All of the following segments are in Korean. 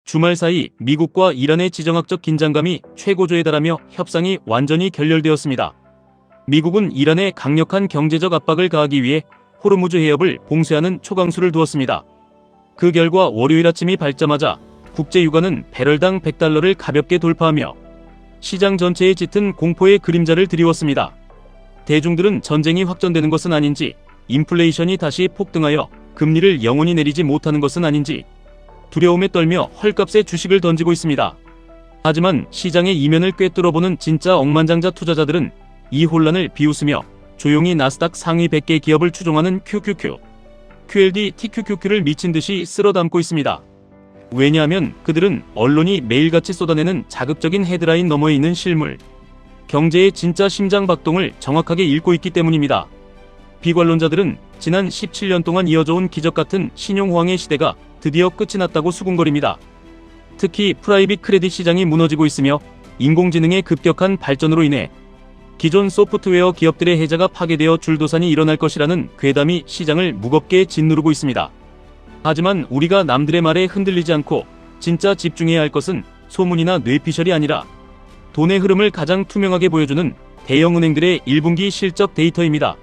주말 사이 미국과 이란의 지정학적 긴장감이 최고조에 달하며 협상이 완전히 결렬되었습니다. 미국은 이란에 강력한 경제적 압박을 가하기 위해 호르무즈 해협을 봉쇄하는 초강수를 두었습니다. 그 결과 월요일 아침이 밝자마자 국제유가는 배럴당 $100를 가볍게 돌파하며 시장 전체에 짙은 공포의 그림자를 드리웠습니다. 대중들은 전쟁이 확전되는 것은 아닌지, 인플레이션이 다시 폭등하여 금리를 영원히 내리지 못하는 것은 아닌지 두려움에 떨며 헐값에 주식을 던지고 있습니다. 하지만 시장의 이면을 꿰뚫어보는 진짜 억만장자 투자자들은 이 혼란을 비웃으며 조용히 나스닥 상위 100개 기업을 추종하는 QQQ, QLD, TQQQ를 미친듯이 쓸어담고 있습니다. 왜냐하면 그들은 언론이 매일같이 쏟아내는 자극적인 헤드라인 너머에 있는 실물, 경제의 진짜 심장박동을 정확하게 읽고 있기 때문입니다. 비관론자들은 지난 17년 동안 이어져온 기적같은 신용호황의 시대가 드디어 끝이 났다고 수군거립니다. 특히 프라이빗 크레딧 시장이 무너지고 있으며 인공지능의 급격한 발전으로 인해 기존 소프트웨어 기업들의 해자가 파괴되어 줄도산이 일어날 것이라는 괴담이 시장을 무겁게 짓누르고 있습니다. 하지만 우리가 남들의 말에 흔들리지 않고 진짜 집중해야 할 것은 소문이나 뇌피셜이 아니라 돈의 흐름을 가장 투명하게 보여주는 대형은행들의 1분기 실적 데이터입니다.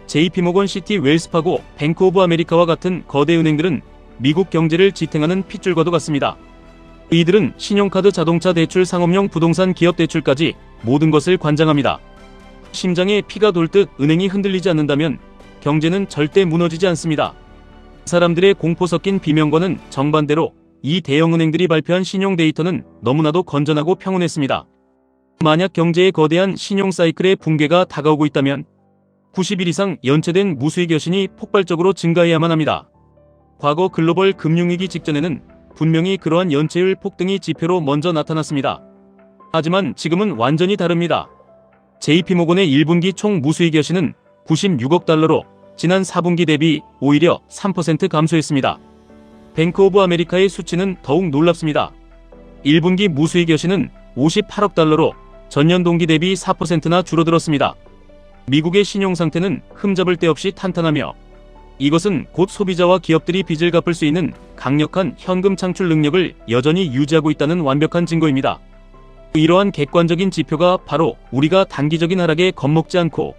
JP모건 시티 웰스파고, 뱅크 오브 아메리카와 같은 거대 은행들은 미국 경제를 지탱하는 핏줄과도 같습니다. 이들은 신용카드, 자동차 대출, 상업용 부동산, 기업 대출까지 모든 것을 관장합니다. 심장에 피가 돌 듯 은행이 흔들리지 않는다면 경제는 절대 무너지지 않습니다. 사람들의 공포 섞인 비명과는 정반대로 이 대형은행들이 발표한 신용 데이터는 너무나도 건전하고 평온했습니다. 만약 경제의 거대한 신용 사이클의 붕괴가 다가오고 있다면 90일 이상 연체된 무수익 여신이 폭발적으로 증가해야만 합니다. 과거 글로벌 금융위기 직전에는 분명히 그러한 연체율 폭등이 지표로 먼저 나타났습니다. 하지만 지금은 완전히 다릅니다. JP모건의 1분기 총 무수익 여신은 $96억 지난 4분기 대비 오히려 3% 감소했습니다. 뱅크 오브 아메리카의 수치는 더욱 놀랍습니다. 1분기 무수익 여신은 $58억 전년 동기 대비 4%나 줄어들었습니다. 미국의 신용 상태는 흠잡을 데 없이 탄탄하며 이것은 곧 소비자와 기업들이 빚을 갚을 수 있는 강력한 현금 창출 능력을 여전히 유지하고 있다는 완벽한 증거입니다. 이러한 객관적인 지표가 바로 우리가 단기적인 하락에 겁먹지 않고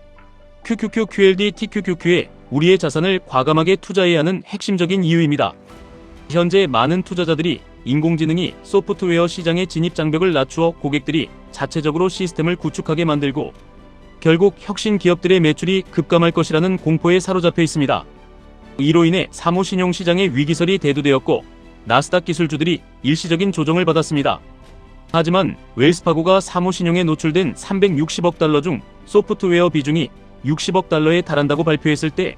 QQQ, QLD, TQQQ에 우리의 자산을 과감하게 투자해야 하는 핵심적인 이유입니다. 현재 많은 투자자들이 인공지능이 소프트웨어 시장의 진입 장벽을 낮추어 고객들이 자체적으로 시스템을 구축하게 만들고 결국 혁신 기업들의 매출이 급감할 것이라는 공포에 사로잡혀 있습니다. 이로 인해 사모신용 시장의 위기설이 대두되었고 나스닥 기술주들이 일시적인 조정을 받았습니다. 하지만 웰스파고가 사모신용에 노출된 $360억 중 소프트웨어 비중이 $60억 달한다고 발표했을 때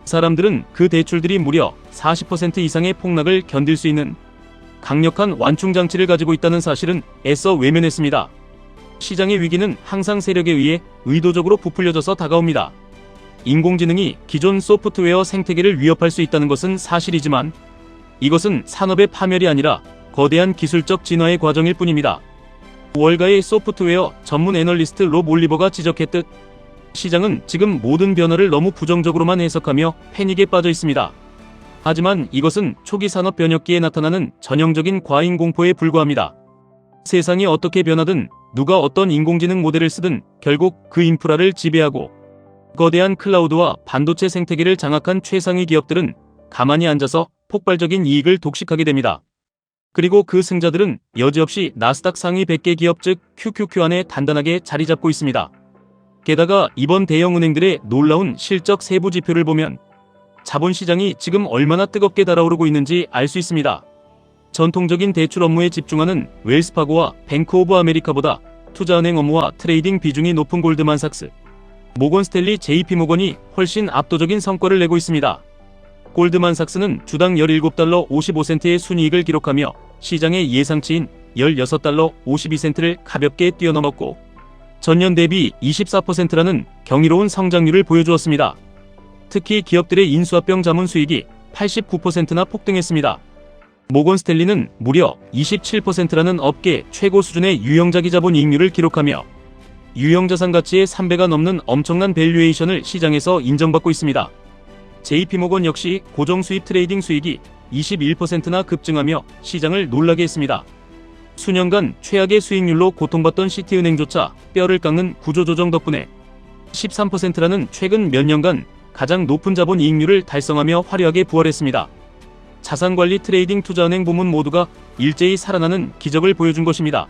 사람들은 그 대출들이 무려 40% 이상의 폭락을 견딜 수 있는 강력한 완충장치를 가지고 있다는 사실은 애써 외면했습니다. 시장의 위기는 항상 세력에 의해 의도적으로 부풀려져서 다가옵니다. 인공지능이 기존 소프트웨어 생태계를 위협할 수 있다는 것은 사실이지만 이것은 산업의 파멸이 아니라 거대한 기술적 진화의 과정일 뿐입니다. 월가의 소프트웨어 전문 애널리스트 롭 올리버가 지적했듯 시장은 지금 모든 변화를 너무 부정적으로만 해석하며 패닉에 빠져 있습니다. 하지만 이것은 초기 산업 변혁기에 나타나는 전형적인 과잉 공포에 불과합니다. 세상이 어떻게 변하든 누가 어떤 인공지능 모델을 쓰든 결국 그 인프라를 지배하고 거대한 클라우드와 반도체 생태계를 장악한 최상위 기업들은 가만히 앉아서 폭발적인 이익을 독식하게 됩니다. 그리고 그 승자들은 여지없이 나스닥 상위 100개 기업 즉 QQQ 안에 단단하게 자리 잡고 있습니다. 게다가 이번 대형은행들의 놀라운 실적 세부 지표를 보면 자본시장이 지금 얼마나 뜨겁게 달아오르고 있는지 알 수 있습니다. 전통적인 대출 업무에 집중하는 웰스파고와 뱅크 오브 아메리카보다 투자은행 업무와 트레이딩 비중이 높은 골드만삭스, 모건스탠리, JP모건이 훨씬 압도적인 성과를 내고 있습니다. 골드만삭스는 주당 $17.55의 순이익을 기록하며 시장의 예상치인 $16.52를 가볍게 뛰어넘었고 전년 대비 24%라는 경이로운 성장률을 보여주었습니다. 특히 기업들의 인수합병 자문 수익이 89%나 폭등했습니다. 모건스탠리는 무려 27%라는 업계 최고 수준의 유형자기 자본 이익률을 기록하며 유형자산 가치의 3배가 넘는 엄청난 밸류에이션을 시장에서 인정받고 있습니다. JP모건 역시 고정수입 트레이딩 수익이 21%나 급증하며 시장을 놀라게 했습니다. 수년간 최악의 수익률로 고통받던 시티은행조차 뼈를 깎는 구조조정 덕분에 13%라는 최근 몇 년간 가장 높은 자본 이익률을 달성하며 화려하게 부활했습니다. 자산관리 트레이딩 투자은행 부문 모두가 일제히 살아나는 기적을 보여준 것입니다.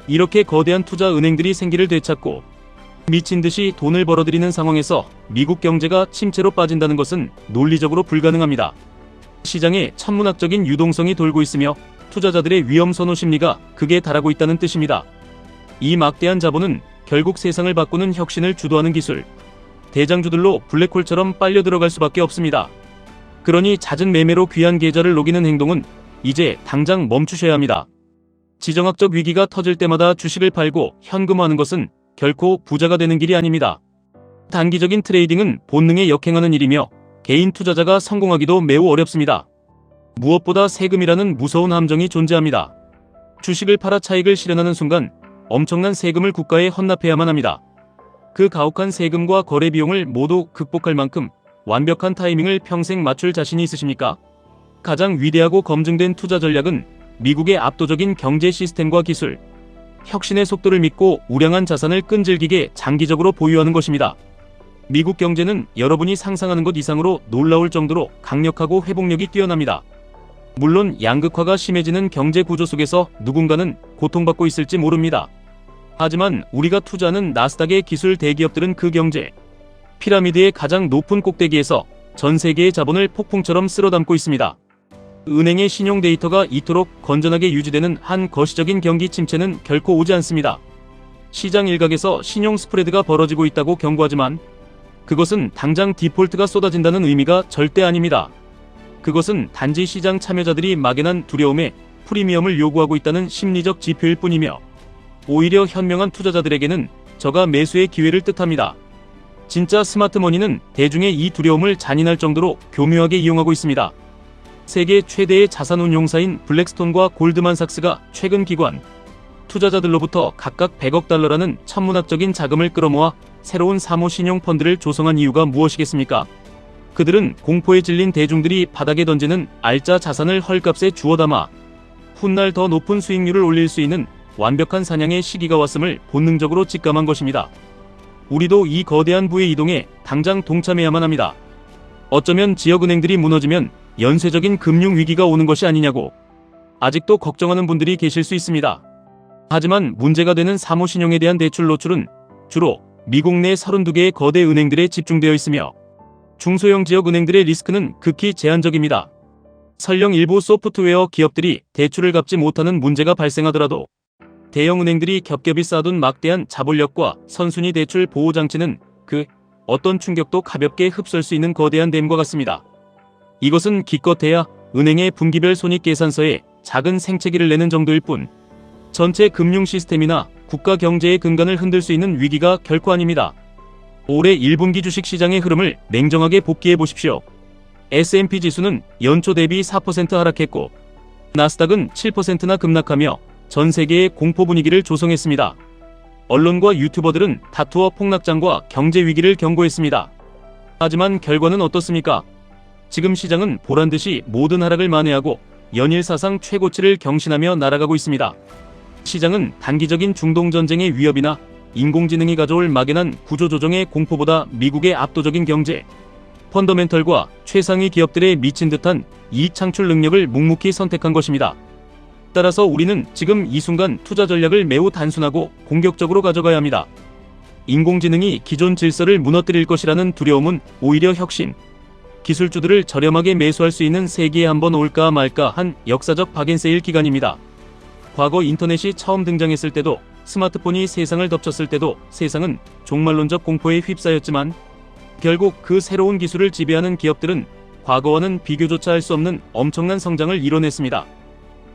이렇게 거대한 투자 은행들이 생기를 되찾고 미친 듯이 돈을 벌어들이는 상황에서 미국 경제가 침체로 빠진다는 것은 논리적으로 불가능합니다. 시장에 천문학적인 유동성이 돌고 있으며 투자자들의 위험 선호 심리가 극에 달하고 있다는 뜻입니다. 이 막대한 자본은 결국 세상을 바꾸는 혁신을 주도하는 기술, 대장주들로 블랙홀처럼 빨려 들어갈 수밖에 없습니다. 그러니 잦은 매매로 귀한 계좌를 녹이는 행동은 이제 당장 멈추셔야 합니다. 지정학적 위기가 터질 때마다 주식을 팔고 현금화하는 것은 결코 부자가 되는 길이 아닙니다. 단기적인 트레이딩은 본능에 역행하는 일이며 개인 투자자가 성공하기도 매우 어렵습니다. 무엇보다 세금이라는 무서운 함정이 존재합니다. 주식을 팔아 차익을 실현하는 순간 엄청난 세금을 국가에 헌납해야만 합니다. 그 가혹한 세금과 거래 비용을 모두 극복할 만큼 완벽한 타이밍을 평생 맞출 자신이 있으십니까? 가장 위대하고 검증된 투자 전략은 미국의 압도적인 경제 시스템과 기술, 혁신의 속도를 믿고 우량한 자산을 끈질기게 장기적으로 보유하는 것입니다. 미국 경제는 여러분이 상상하는 것 이상으로 놀라울 정도로 강력하고 회복력이 뛰어납니다. 물론 양극화가 심해지는 경제 구조 속에서 누군가는 고통받고 있을지 모릅니다. 하지만 우리가 투자하는 나스닥의 기술 대기업들은 그 경제 피라미드의 가장 높은 꼭대기에서 전 세계의 자본을 폭풍처럼 쓸어담고 있습니다. 은행의 신용 데이터가 이토록 건전하게 유지되는 한 거시적인 경기 침체는 결코 오지 않습니다. 시장 일각에서 신용 스프레드가 벌어지고 있다고 경고하지만 그것은 당장 디폴트가 쏟아진다는 의미가 절대 아닙니다. 그것은 단지 시장 참여자들이 막연한 두려움에 프리미엄을 요구하고 있다는 심리적 지표일 뿐이며 오히려 현명한 투자자들에게는 저가 매수의 기회를 뜻합니다. 진짜 스마트머니는 대중의 이 두려움을 잔인할 정도로 교묘하게 이용하고 있습니다. 세계 최대의 자산운용사인 블랙스톤과 골드만삭스가 최근 기관 투자자들로부터 각각 100억 달러라는 천문학적인 자금을 끌어모아 새로운 사모신용 펀드를 조성한 이유가 무엇이겠습니까? 그들은 공포에 질린 대중들이 바닥에 던지는 알짜 자산을 헐값에 주워 담아 훗날 더 높은 수익률을 올릴 수 있는 완벽한 사냥의 시기가 왔음을 본능적으로 직감한 것입니다. 우리도 이 거대한 부의 이동에 당장 동참해야만 합니다. 어쩌면 지역은행들이 무너지면 연쇄적인 금융위기가 오는 것이 아니냐고 아직도 걱정하는 분들이 계실 수 있습니다. 하지만 문제가 되는 사모신용에 대한 대출 노출은 주로 미국 내 32개의 거대 은행들에 집중되어 있으며 중소형 지역 은행들의 리스크는 극히 제한적입니다. 설령 일부 소프트웨어 기업들이 대출을 갚지 못하는 문제가 발생하더라도 대형 은행들이 겹겹이 쌓아둔 막대한 자본력과 선순위 대출 보호 장치는 그 어떤 충격도 가볍게 흡수할 수 있는 거대한 댐과 같습니다. 이것은 기껏해야 은행의 분기별 손익계산서에 작은 생채기를 내는 정도일 뿐 전체 금융 시스템이나 국가 경제의 근간을 흔들 수 있는 위기가 결코 아닙니다. 올해 1분기 주식시장의 흐름을 냉정하게 복기해 보십시오. S&P 지수는 연초 대비 4% 하락했고 나스닥은 7%나 급락하며 전 세계의 공포 분위기를 조성했습니다. 언론과 유튜버들은 다투어 폭락장과 경제 위기를 경고했습니다. 하지만 결과는 어떻습니까? 지금 시장은 보란듯이 모든 하락을 만회하고 연일 사상 최고치를 경신하며 날아가고 있습니다. 시장은 단기적인 중동전쟁의 위협이나 인공지능이 가져올 막연한 구조조정의 공포보다 미국의 압도적인 경제, 펀더멘털과 최상위 기업들의 미친 듯한 이익 창출 능력을 묵묵히 선택한 것입니다. 따라서 우리는 지금 이 순간 투자 전략을 매우 단순하고 공격적으로 가져가야 합니다. 인공지능이 기존 질서를 무너뜨릴 것이라는 두려움은 오히려 혁신, 기술주들을 저렴하게 매수할 수 있는 세기에 한번 올까 말까 한 역사적 박앤세일 기간입니다. 과거 인터넷이 처음 등장했을 때도 스마트폰이 세상을 덮쳤을 때도 세상은 종말론적 공포에 휩싸였지만 결국 그 새로운 기술을 지배하는 기업들은 과거와는 비교조차 할 수 없는 엄청난 성장을 이뤄냈습니다.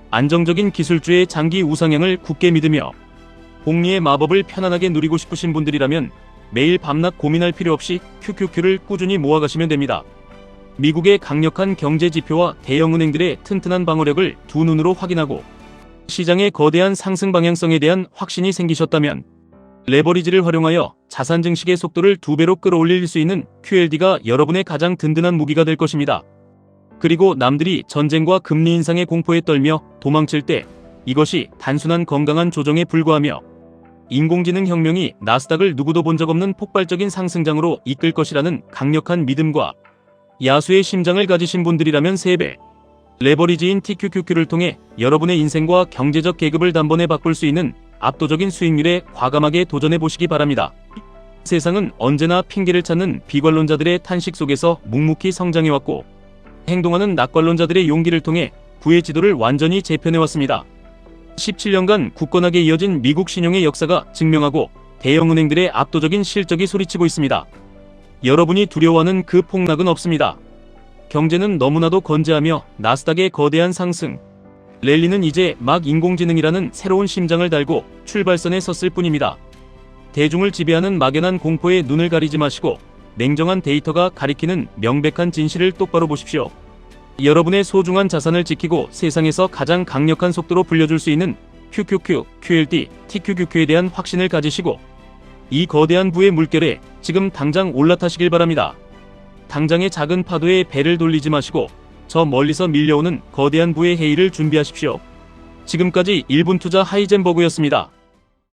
안정적인 기술주의 장기 우상향을 굳게 믿으며 복리의 마법을 편안하게 누리고 싶으신 분들이라면 매일 밤낮 고민할 필요 없이 QQQ를 꾸준히 모아가시면 됩니다. 미국의 강력한 경제 지표와 대형은행들의 튼튼한 방어력을 두 눈으로 확인하고 시장의 거대한 상승 방향성에 대한 확신이 생기셨다면 레버리지를 활용하여 자산 증식의 속도를 2배로 끌어올릴 수 있는 QLD가 여러분의 가장 든든한 무기가 될 것입니다. 그리고 남들이 전쟁과 금리 인상의 공포에 떨며 도망칠 때 이것이 단순한 건강한 조정에 불과하며 인공지능 혁명이 나스닥을 누구도 본 적 없는 폭발적인 상승장으로 이끌 것이라는 강력한 믿음과 야수의 심장을 가지신 분들이라면 3배 레버리지인 TQQQ를 통해 여러분의 인생과 경제적 계급을 단번에 바꿀 수 있는 압도적인 수익률에 과감하게 도전해 보시기 바랍니다. 세상은 언제나 핑계를 찾는 비관론자들의 탄식 속에서 묵묵히 성장해왔고 행동하는 낙관론자들의 용기를 통해 부의 지도를 완전히 재편해왔습니다. 17년간 굳건하게 이어진 미국 신용의 역사가 증명하고 대형은행들의 압도적인 실적이 소리치고 있습니다. 여러분이 두려워하는 그 폭락은 없습니다. 경제는 너무나도 건재하며 나스닥의 거대한 상승, 랠리는 이제 막 인공지능이라는 새로운 심장을 달고 출발선에 섰을 뿐입니다. 대중을 지배하는 막연한 공포에 눈을 가리지 마시고 냉정한 데이터가 가리키는 명백한 진실을 똑바로 보십시오. 여러분의 소중한 자산을 지키고 세상에서 가장 강력한 속도로 불려줄 수 있는 QQQ, QLD, TQQQ에 대한 확신을 가지시고 이 거대한 부의 물결에 지금 당장 올라타시길 바랍니다. 당장의 작은 파도에 배를 돌리지 마시고 저 멀리서 밀려오는 거대한 부의 해일을 준비하십시오. 지금까지 1분 투자 하이젠버그였습니다.